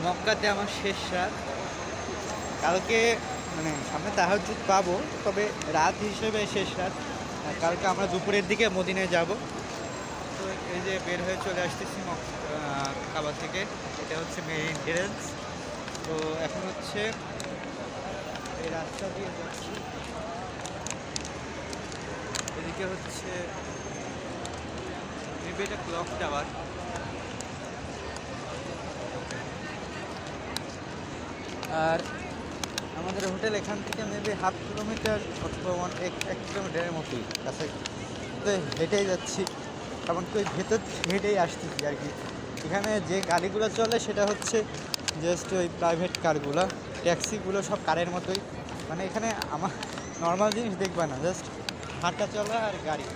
মক্কাতে আমার শেষ রাত। কালকে মানে সামনে তাহাজ্জুদ পাবো, তবে রাত হিসেবে শেষ রাত। আর কালকে আমরা দুপুরের দিকে মদিনায় যাব। তো এই যে বের হয়ে চলে আসতেছি কাবা থেকে। এটা হচ্ছে মেইন এন্ট্রেন্স। তো এখন হচ্ছে এই রাস্তা দিয়ে যাচ্ছি। এদিকে হচ্ছে মেবি এটা ক্লক টাওয়ার। আর আমাদের হোটেল এখান থেকে মেবি 1/2 কিলোমিটার অথবা 1 কিলোমিটারের মতোই কাছে। তো হেঁটেই যাচ্ছি, এমনকি ওই ভেতর হেঁটেই আসতেছি আর কি। এখানে যে গাড়িগুলো চলে সেটা হচ্ছে জাস্ট ওই প্রাইভেট কারগুলো, ট্যাক্সিগুলো সব কারের মতোই। মানে এখানে আমার নর্মাল জিনিস দেখবে না, জাস্ট হাঁটা চলা আর গাড়ি।